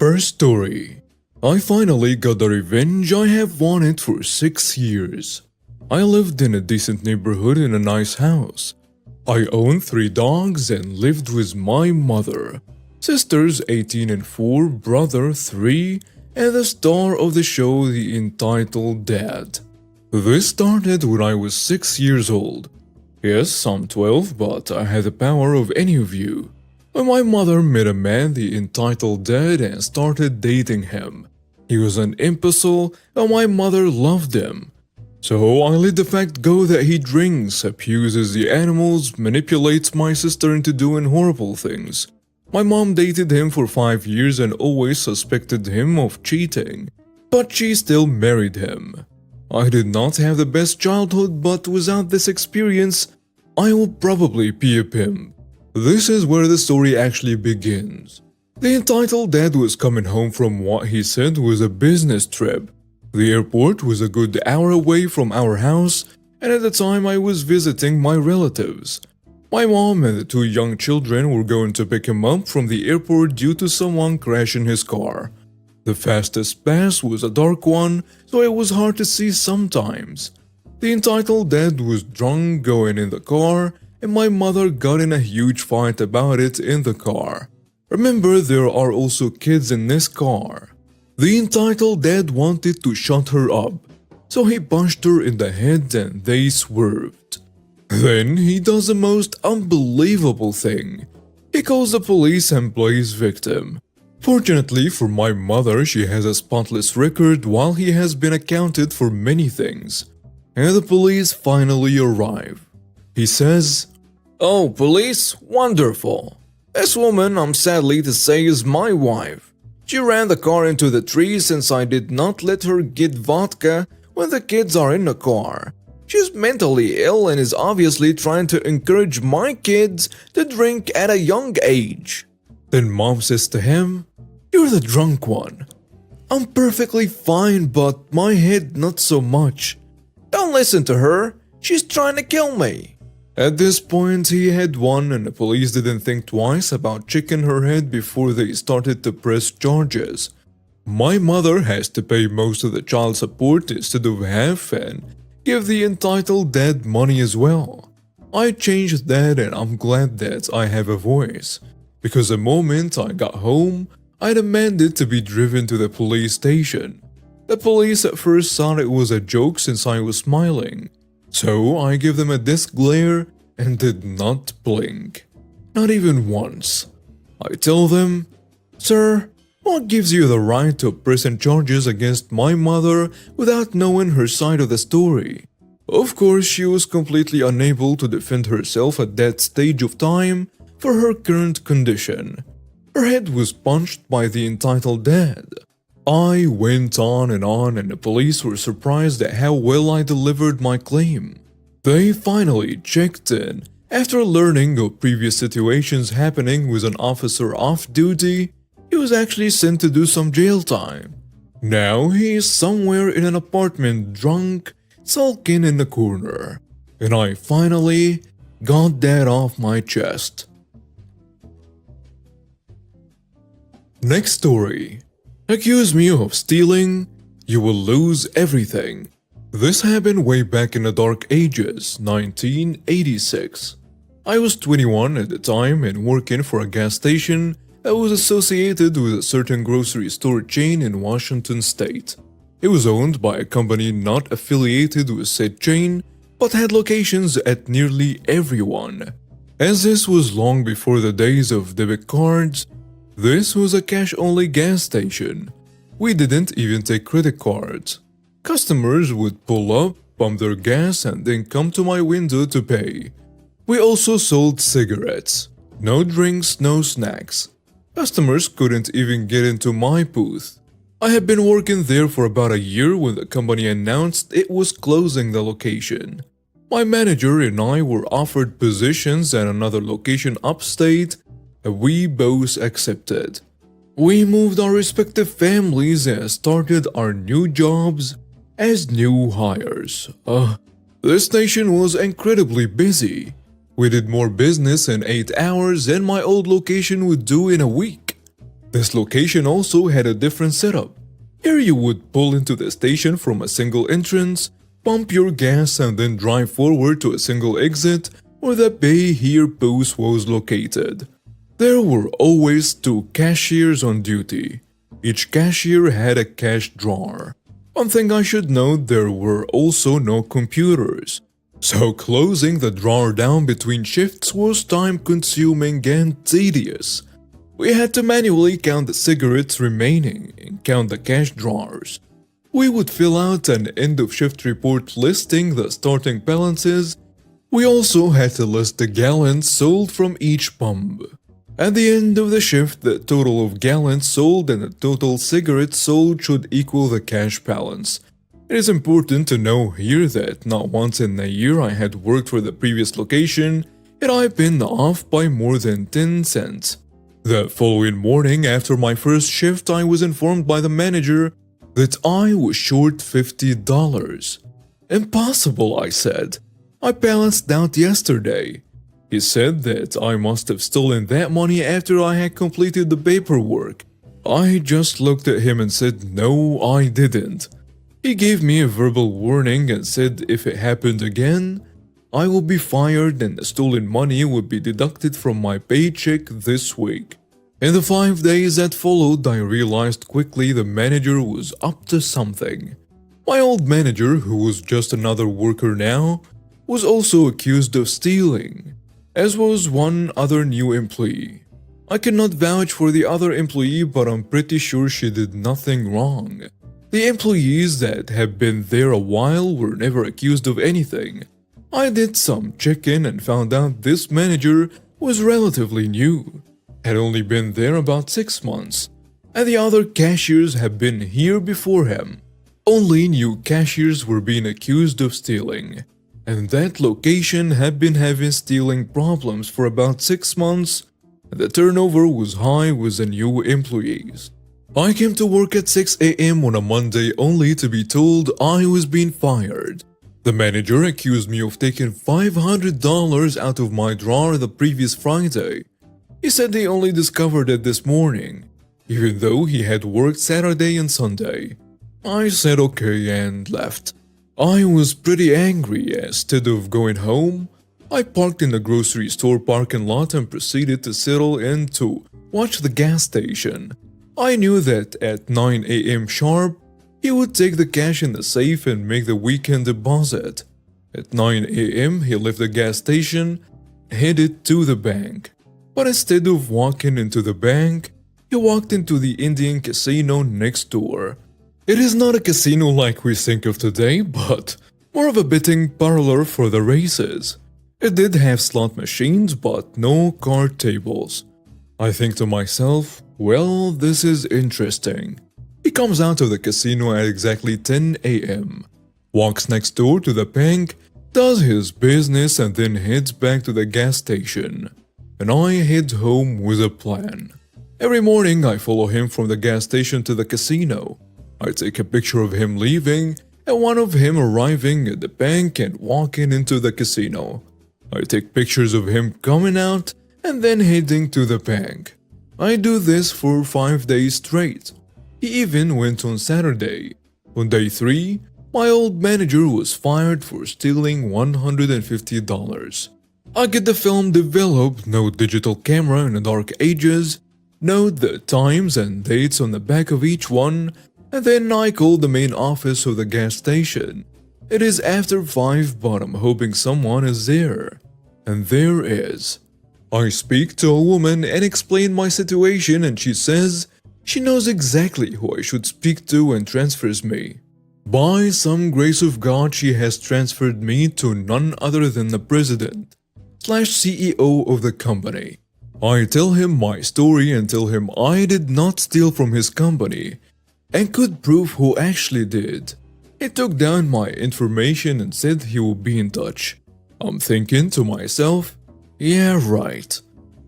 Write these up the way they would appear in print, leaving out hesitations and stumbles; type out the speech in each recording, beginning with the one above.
First story. I finally got the revenge I have wanted for 6 years. I lived in a decent neighborhood in a nice house. I owned 3 dogs and lived with my mother, sisters 18 and 4, brother 3, and the star of the show, the entitled Dad. This started when I was 6 years old. Yes, I'm 12, but I had the power of any of you. When my mother met a man, the entitled Dad, and started dating him. He was an imbecile, and my mother loved him. So I let the fact go that he drinks, abuses the animals, manipulates my sister into doing horrible things. My mom dated him for 5 years and always suspected him of cheating, but she still married him. I did not have the best childhood, but without this experience, I will probably be a pimp. This is where the story actually begins. The entitled Dad was coming home from what he said was a business trip. The airport was a good hour away from our house, and at the time I was visiting my relatives. My mom and the 2 young children were going to pick him up from the airport due to someone crashing his car. The fastest pass was a dark one, so it was hard to see sometimes. The entitled Dad was drunk going in the car, and my mother got in a huge fight about it in the car. Remember, there are also kids in this car. The entitled Dad wanted to shut her up, so he punched her in the head and they swerved. Then he does the most unbelievable thing. He calls the police and plays victim. Fortunately for my mother, she has a spotless record while he has been accounted for many things. And the police finally arrive. He says, "Oh, police, wonderful. This woman, I'm sadly to say, is my wife. She ran the car into the tree since I did not let her get vodka when the kids are in the car. She's mentally ill and is obviously trying to encourage my kids to drink at a young age." Then Mom says to him, "You're the drunk one. I'm perfectly fine, but my head not so much. Don't listen to her. She's trying to kill me." At this point, he had won, and the police didn't think twice about checking her head before they started to press charges. My mother has to pay most of the child support instead of half and give the entitled Dad money as well. I changed that, and I'm glad that I have a voice, because the moment I got home, I demanded to be driven to the police station. The police at first thought it was a joke since I was smiling. So I gave them a death glare and did not blink. Not even once. I tell them, "Sir, what gives you the right to press charges against my mother without knowing her side of the story?" Of course, she was completely unable to defend herself at that stage of time for her current condition. Her head was punched by the entitled Dad. I went on, and the police were surprised at how well I delivered my claim. They finally checked in. After learning of previous situations happening with an officer off duty, he was actually sent to do some jail time. Now he is somewhere in an apartment drunk, sulking in the corner. And I finally got that off my chest. Next story. Accuse me of stealing, you will lose everything. This happened way back in the dark ages, 1986. I was 21 at the time and working for a gas station that was associated with a certain grocery store chain in Washington state. It was owned by a company not affiliated with said chain, but had locations at nearly every one. As this was long before the days of debit cards, this was a cash-only gas station. We didn't even take credit cards. Customers would pull up, pump their gas, and then come to my window to pay. We also sold cigarettes. No drinks, no snacks. Customers couldn't even get into my booth. I had been working there for about a year when the company announced it was closing the location. My manager and I were offered positions at another location upstate, and we both accepted. We moved our respective families and started our new jobs as new hires. This station was incredibly busy. We did more business in 8 hours than my old location would do in a week. This location also had a different setup. Here you would pull into the station from a single entrance, pump your gas and then drive forward to a single exit where the pay here post was located. There were always 2 cashiers on duty. Each cashier had a cash drawer. One thing I should note, there were also no computers. So closing the drawer down between shifts was time-consuming and tedious. We had to manually count the cigarettes remaining and count the cash drawers. We would fill out an end-of-shift report listing the starting balances. We also had to list the gallons sold from each pump. At the end of the shift, the total of gallons sold and the total cigarettes sold should equal the cash balance. It is important to know here that not once in a year I had worked for the previous location had I been off by more than 10 cents. The following morning after my first shift, I was informed by the manager that I was short $50. Impossible, I said. I balanced out yesterday. He said that I must have stolen that money after I had completed the paperwork. I just looked at him and said no, I didn't. He gave me a verbal warning and said if it happened again, I will be fired and the stolen money would be deducted from my paycheck this week. In the 5 days that followed, I realized quickly the manager was up to something. My old manager, who was just another worker now, was also accused of stealing, as was one other new employee. I cannot vouch for the other employee, but I'm pretty sure she did nothing wrong. The employees that have been there a while were never accused of anything. I did some check-in and found out this manager was relatively new, had only been there about 6 months, and the other cashiers had been here before him. Only new cashiers were being accused of stealing, and that location had been having stealing problems for about 6 months, and the turnover was high with the new employees. I came to work at 6 a.m. on a Monday only to be told I was being fired. The manager accused me of taking $500 out of my drawer the previous Friday. He said he only discovered it this morning, even though he had worked Saturday and Sunday. I said okay and left. I was pretty angry. Instead of going home, I parked in the grocery store parking lot and proceeded to settle in to watch the gas station. I knew that at 9 a.m. sharp, he would take the cash in the safe and make the weekend deposit. At 9 a.m., he left the gas station, headed to the bank. But instead of walking into the bank, he walked into the Indian casino next door. It is not a casino like we think of today, but more of a betting parlor for the races. It did have slot machines, but no card tables. I think to myself, well, this is interesting. He comes out of the casino at exactly 10 a.m., walks next door to the bank, does his business and then heads back to the gas station. And I head home with a plan. Every morning I follow him from the gas station to the casino. I take a picture of him leaving and one of him arriving at the bank and walking into the casino. I take pictures of him coming out and then heading to the bank. I do this for 5 days straight. He even went on Saturday. On day 3, my old manager was fired for stealing $150. I get the film developed, no digital camera in the dark ages, note the times and dates on the back of each one, and then I call the main office of the gas station. It is after 5, but I'm hoping someone is there. And there is. I speak to a woman and explain my situation, and she says she knows exactly who I should speak to and transfers me. By some grace of God, she has transferred me to none other than the president/CEO of the company. I tell him my story and tell him I did not steal from his company and could prove who actually did. He took down my information and said he will be in touch. I'm thinking to myself, yeah, right.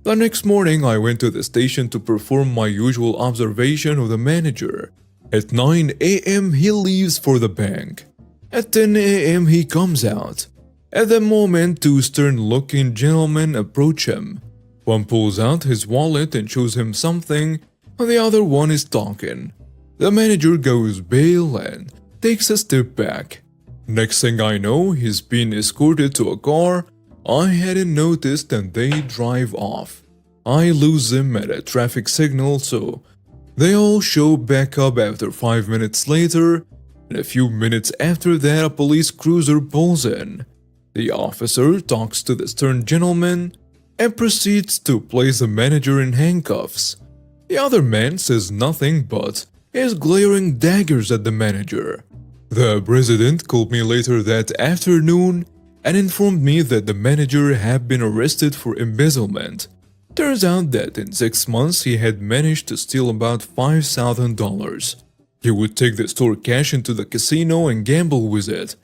The next morning I went to the station to perform my usual observation of the manager. At 9 a.m. he leaves for the bank. At 10 a.m. he comes out. At the moment, 2 stern-looking gentlemen approach him. One pulls out his wallet and shows him something and the other one is talking. The manager goes pale and takes a step back. Next thing I know, he's being escorted to a car I hadn't noticed and they drive off. I lose them at a traffic signal, so they all show back up after 5 minutes later, and a few minutes after that a police cruiser pulls in. The officer talks to the stern gentleman and proceeds to place the manager in handcuffs. The other man says nothing but is glaring daggers at the manager. The president called me later that afternoon and informed me that the manager had been arrested for embezzlement. Turns out that in 6 months he had managed to steal about $5,000. He would take the store cash into the casino and gamble with it.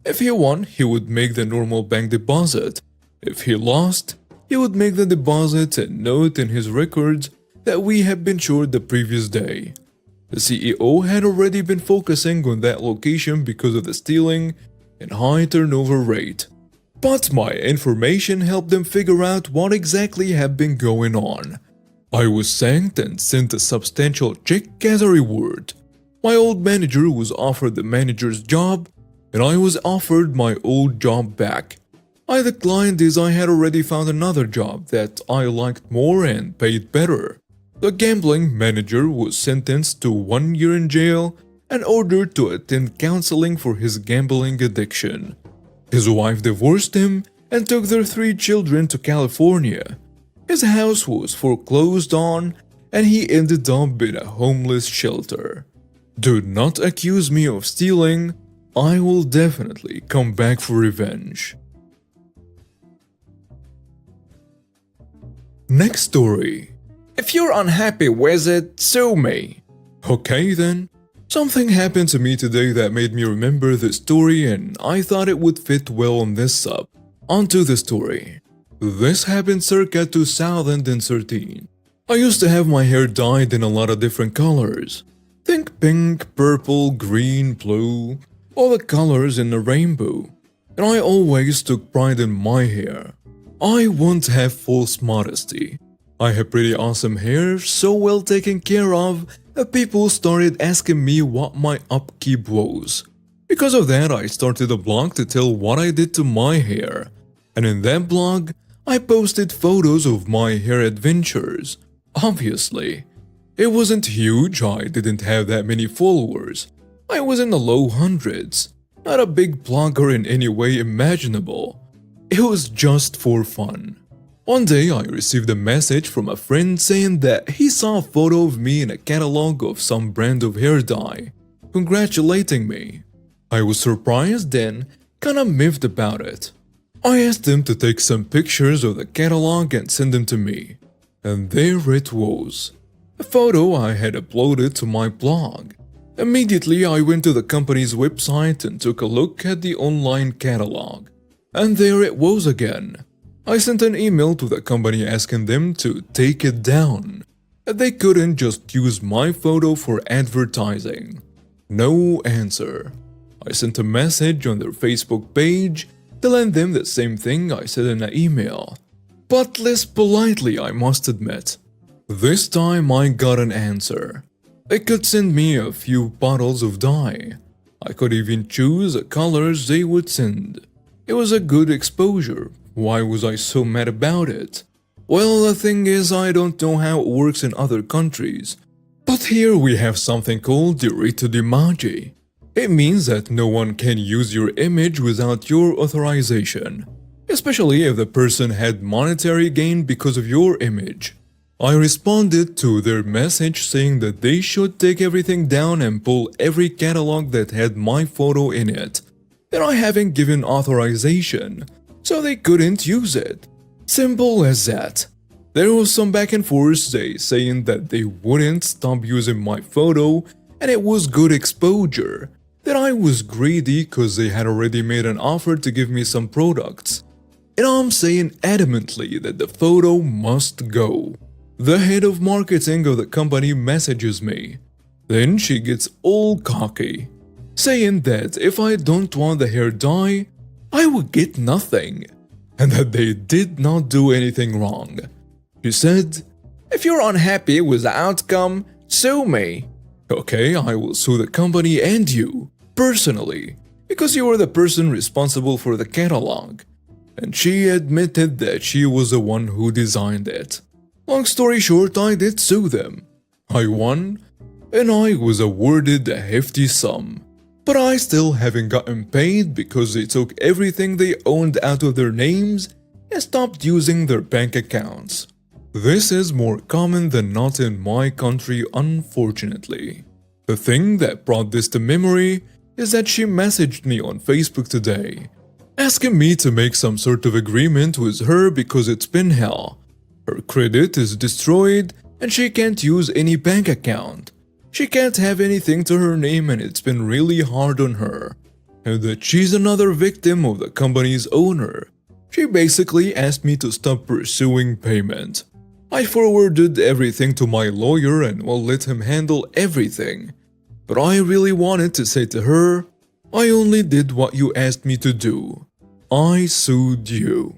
If he won, he would make the normal bank deposit. If he lost, he would make the deposit and note in his records that we had been short the previous day. The CEO had already been focusing on that location because of the stealing and high turnover rate. But my information helped them figure out what exactly had been going on. I was thanked and sent a substantial check as a reward. My old manager was offered the manager's job, and I was offered my old job back. I declined as I had already found another job that I liked more and paid better. The gambling manager was sentenced to 1 year in jail and ordered to attend counseling for his gambling addiction. His wife divorced him and took their 3 children to California. His house was foreclosed on and he ended up in a homeless shelter. Do not accuse me of stealing. I will definitely come back for revenge. Next story. If you're unhappy with it, sue me. Okay then. Something happened to me today that made me remember the story and I thought it would fit well on this sub. Onto the story. This happened circa 2013. I used to have my hair dyed in a lot of different colors. Think pink, purple, green, blue, all the colors in the rainbow. And I always took pride in my hair. I won't have false modesty. I have pretty awesome hair, so well taken care of, that people started asking me what my upkeep was. Because of that, I started a blog to tell what I did to my hair. And in that blog, I posted photos of my hair adventures. Obviously, it wasn't huge, I didn't have that many followers. I was in the low hundreds, not a big blogger in any way imaginable. It was just for fun. One day I received a message from a friend saying that he saw a photo of me in a catalog of some brand of hair dye, congratulating me. I was surprised and kinda miffed about it. I asked him to take some pictures of the catalog and send them to me. And there it was. A photo I had uploaded to my blog. Immediately I went to the company's website and took a look at the online catalog. And there it was again. I sent an email to the company asking them to take it down. They couldn't just use my photo for advertising. No answer. I sent a message on their Facebook page telling them the same thing I said in an email. But less politely, I must admit. This time I got an answer. They could send me a few bottles of dye. I could even choose the colors they would send. It was a good exposure. Why was I so mad about it? Well, the thing is, I don't know how it works in other countries. But here we have something called diritto d'immagine. It means that no one can use your image without your authorization, especially if the person had monetary gain because of your image. I responded to their message saying that they should take everything down and pull every catalog that had my photo in it. That I haven't given authorization, so they couldn't use it. Simple as that. There was some back and forth, they saying that they wouldn't stop using my photo and it was good exposure. That I was greedy cause they had already made an offer to give me some products. And I'm saying adamantly that the photo must go. The head of marketing of the company messages me. Then she gets all cocky, saying that if I don't want the hair dye, I would get nothing, and that they did not do anything wrong. She said, If you're unhappy with the outcome, sue me. Okay, I will sue the company and you, personally, because you are the person responsible for the catalog. And she admitted that she was the one who designed it. Long story short, I did sue them. I won, and I was awarded a hefty sum. But I still haven't gotten paid because they took everything they owned out of their names and stopped using their bank accounts. This is more common than not in my country, unfortunately. The thing that brought this to memory is that she messaged me on Facebook today, asking me to make some sort of agreement with her because it's been hell. Her credit is destroyed and she can't use any bank account. She can't have anything to her name and it's been really hard on her. And that she's another victim of the company's owner. She basically asked me to stop pursuing payment. I forwarded everything to my lawyer and will let him handle everything. But I really wanted to say to her, I only did what you asked me to do. I sued you.